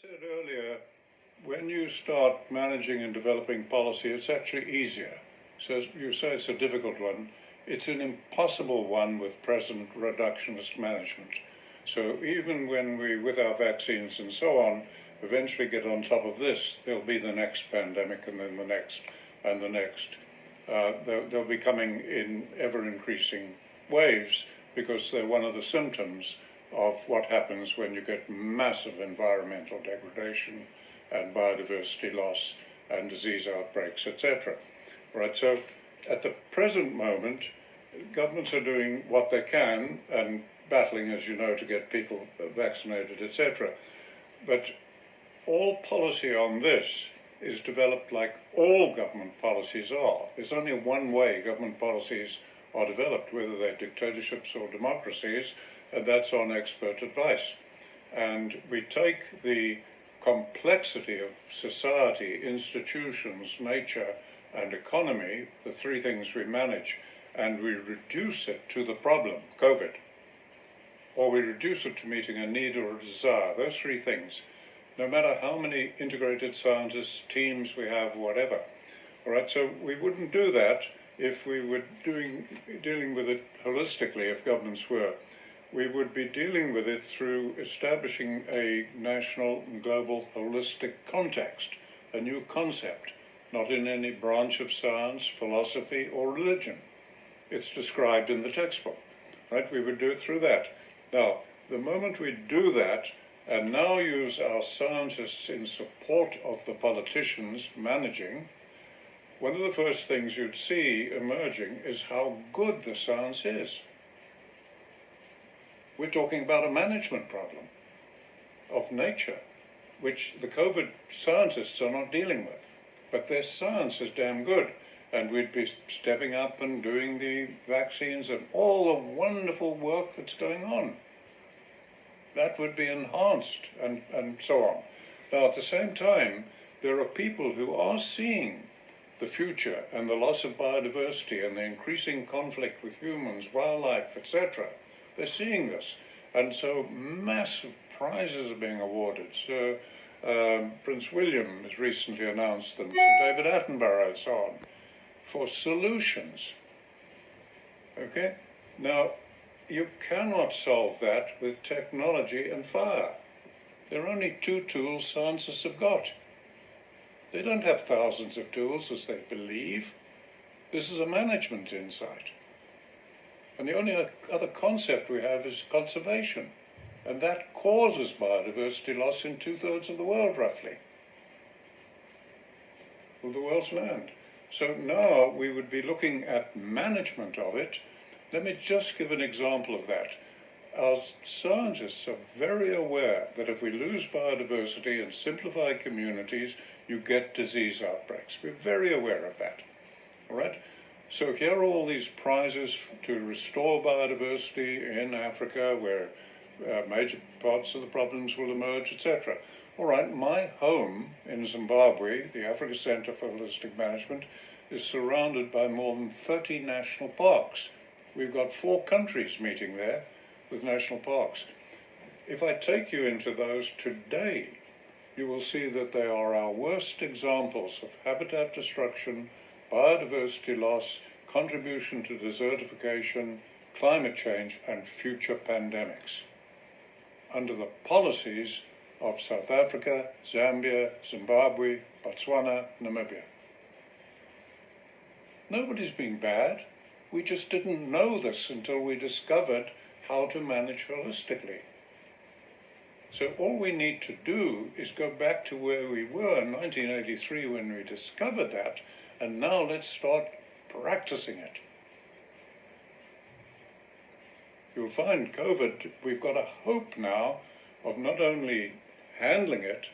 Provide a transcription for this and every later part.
said earlier, when you start managing and developing policy, it's actually easier. So you say it's a difficult one. It's an impossible one with present reductionist management. So even when we, with our vaccines and so on, eventually get on top of this, there'll be the next pandemic and then the next and the next. They'll be coming in ever-increasing waves because they're one of the symptoms of what happens when you get massive environmental degradation and biodiversity loss and disease outbreaks, etc. Right, so at the present moment, governments are doing what they can and battling, as you know, to get people vaccinated, etc. But all policy on this is developed like all government policies are. There's only one way government policies are developed, whether they're dictatorships or democracies, and that's on expert advice. And we take the complexity of society, institutions, nature, and economy, the three things we manage, and we reduce it to the problem, COVID, or we reduce it to meeting a need or a desire, those three things, no matter how many integrated scientists, teams we have, whatever. All right, so we wouldn't do that if we were dealing with it holistically, if governments were. We would be dealing with it through establishing a national and global holistic context, a new concept, not in any branch of science, philosophy, or religion. It's described in the textbook, right? We would do it through that. Now, the moment we do that, and now use our scientists in support of the politicians managing, one of the first things you'd see emerging is how good the science is. We're talking about a management problem of nature, which the COVID scientists are not dealing with. But their science is damn good, and we'd be stepping up and doing the vaccines and all the wonderful work that's going on. That would be enhanced and so on. Now, at the same time, there are people who are seeing the future and the loss of biodiversity and the increasing conflict with humans, wildlife, etc. They're seeing this, and so massive prizes are being awarded. So Prince William has recently announced them, Sir David Attenborough and so on, for solutions. Okay? Now, you cannot solve that with technology and fire. There are only two tools scientists have got. They don't have thousands of tools as they believe. This is a management insight. And the only other concept we have is conservation. And that causes biodiversity loss in 2/3 of the world, roughly, of the world's land. So now we would be looking at management of it. Let me just give an example of that. Our scientists are very aware that if we lose biodiversity and simplify communities, you get disease outbreaks. We're very aware of that. All right? So here are all these prizes to restore biodiversity in Africa, where major parts of the problems will emerge, etc. All right, my home in Zimbabwe, the Africa Center for Holistic Management, is surrounded by more than 30 national parks. We've got 4 countries meeting there with national parks. If I take you into those today, you will see that they are our worst examples of habitat destruction, biodiversity loss, contribution to desertification, climate change, and future pandemics, under the policies of South Africa, Zambia, Zimbabwe, Botswana, Namibia. Nobody's being bad. We just didn't know this until we discovered how to manage holistically. So all we need to do is go back to where we were in 1983 when we discovered that, and now let's start practicing it. You'll find COVID, we've got a hope now of not only handling it,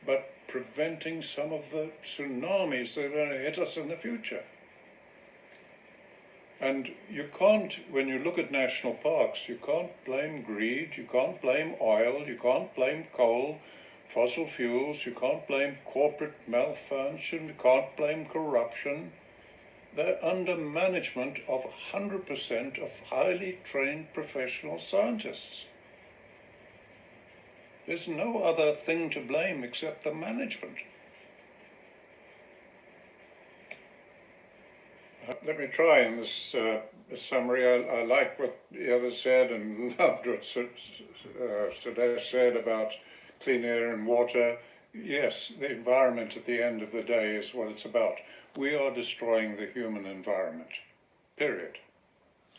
but preventing some of the tsunamis that are going to hit us in the future. And you can't, when you look at national parks, you can't blame greed, you can't blame oil, you can't blame coal, fossil fuels, you can't blame corporate malfunction, you can't blame corruption. They're under management of 100% of highly trained professional scientists. There's no other thing to blame except the management. Let me try in this summary. I like what the others said and loved what Sudesh said about clean air and water. Yes, the environment at the end of the day is what it's about. We are destroying the human environment, period.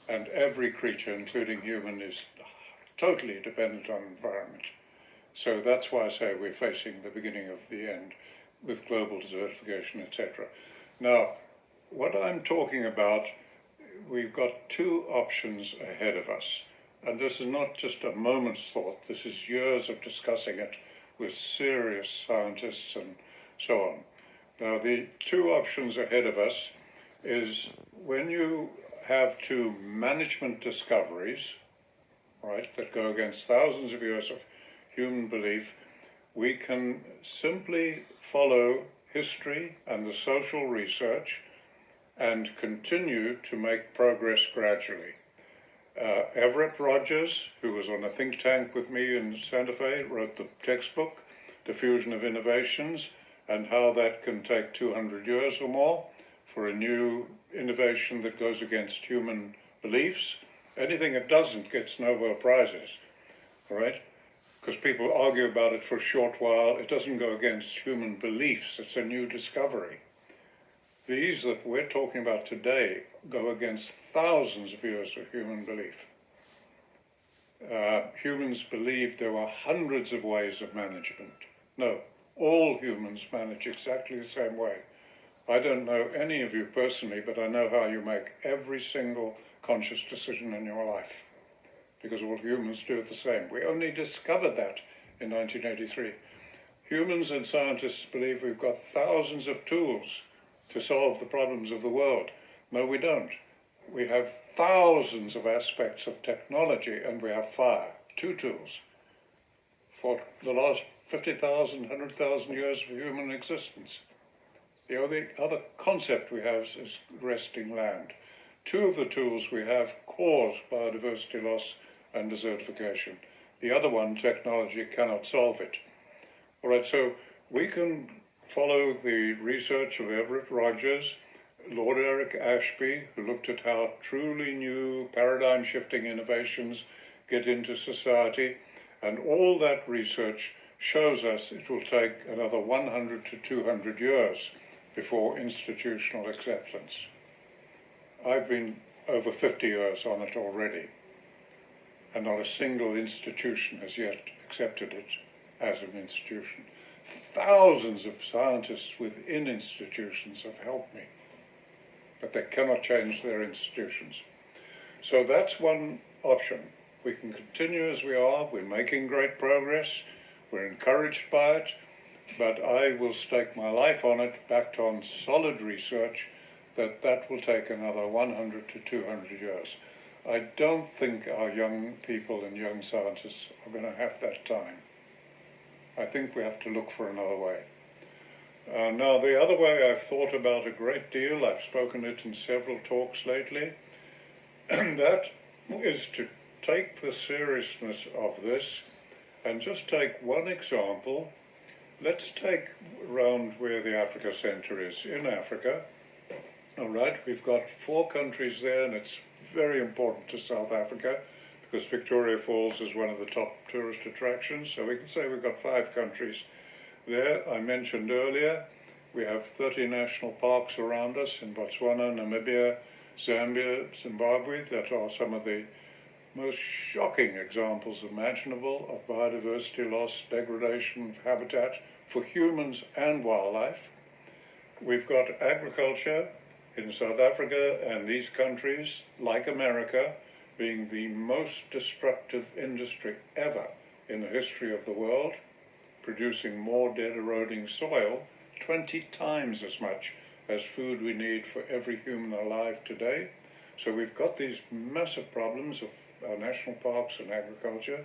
And every creature, including human, is totally dependent on environment. So that's why I say we're facing the beginning of the end with global desertification, etc. Now, what I'm talking about, we've got two options ahead of us. And this is not just a moment's thought, this is years of discussing it with serious scientists and so on. Now, the two options ahead of us is when you have two management discoveries, right, that go against thousands of years of human belief, we can simply follow history and the social research and continue to make progress gradually. Everett Rogers, who was on a think tank with me in Santa Fe, wrote the textbook, Diffusion of Innovations, and how that can take 200 years or more for a new innovation that goes against human beliefs. Anything that doesn't gets Nobel Prizes, all right? Because people argue about it for a short while. It doesn't go against human beliefs. It's a new discovery. These that we're talking about today go against thousands of years of human belief. Humans believed there were hundreds of ways of management. No, all humans manage exactly the same way. I don't know any of you personally, but I know how you make every single conscious decision in your life, because all humans do it the same. We only discovered that in 1983. Humans and scientists believe we've got thousands of tools to solve the problems of the world. No, we don't. We have thousands of aspects of technology, and we have fire, two tools, for the last 50,000, 100,000 years of human existence. The only other concept we have is resting land. Two of the tools we have cause biodiversity loss and desertification. The other one, technology, cannot solve it. All right, so we can follow the research of Everett Rogers, Lord Eric Ashby, who looked at how truly new paradigm-shifting innovations get into society, and all that research shows us it will take another 100 to 200 years before institutional acceptance. I've been over 50 years on it already, and not a single institution has yet accepted it as an institution. Thousands of scientists within institutions have helped me, but they cannot change their institutions. So that's one option. We can continue as we are. We're making great progress. We're encouraged by it, but I will stake my life on it, backed on solid research, that will take another 100 to 200 years. I don't think our young people and young scientists are going to have that time. I think we have to look for another way. Now, the other way I've thought about a great deal, I've spoken it in several talks lately, and that is to take the seriousness of this and just take one example. Let's take around where the Africa Centre is, in Africa. All right, we've got 4 countries there, and it's very important to South Africa because Victoria Falls is one of the top tourist attractions. So we can say we've got 5 countries there. I mentioned earlier, we have 30 national parks around us in Botswana, Namibia, Zambia, Zimbabwe, that are some of the most shocking examples imaginable of biodiversity loss, degradation of habitat for humans and wildlife. We've got agriculture in South Africa and these countries, like America, being the most destructive industry ever in the history of the world, producing more dead eroding soil, 20 times as much as food we need for every human alive today. So we've got these massive problems of our national parks and agriculture.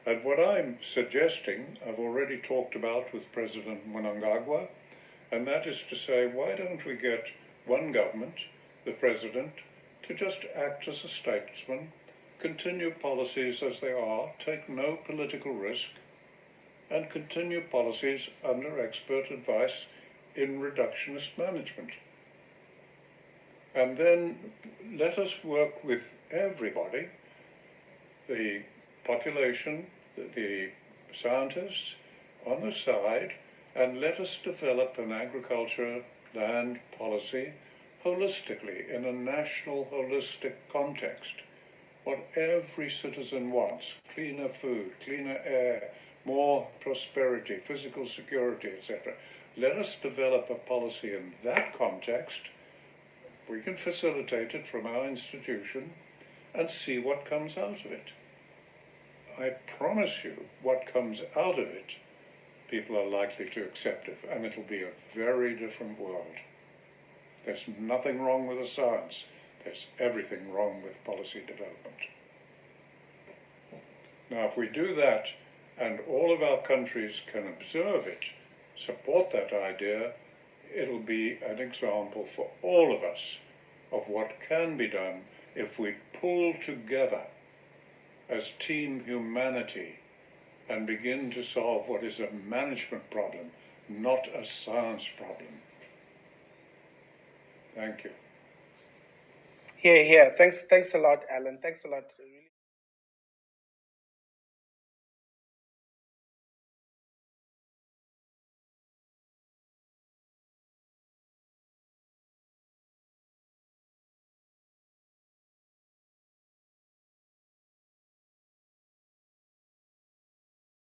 And what I'm suggesting, I've already talked about with President Mnangagwa, and that is to say, why don't we get one government, the president, to just act as a statesman, continue policies as they are, take no political risk, and continue policies under expert advice in reductionist management. And then let us work with everybody, the population, the scientists on the side, and let us develop an agriculture land policy holistically, in a national holistic context. What every citizen wants: cleaner food, cleaner air, more prosperity, physical security, etc. Let us develop a policy in that context. We can facilitate it from our institution and see what comes out of it. I promise you, what comes out of it, people are likely to accept it, and it'll be a very different world. There's nothing wrong with the science. There's everything wrong with policy development. Now, if we do that, and all of our countries can observe it, support that idea, it'll be an example for all of us of what can be done if we pull together as team humanity and begin to solve what is a management problem, not a science problem. Thank you. Yeah. Thanks a lot, Alan. Thanks a lot. Really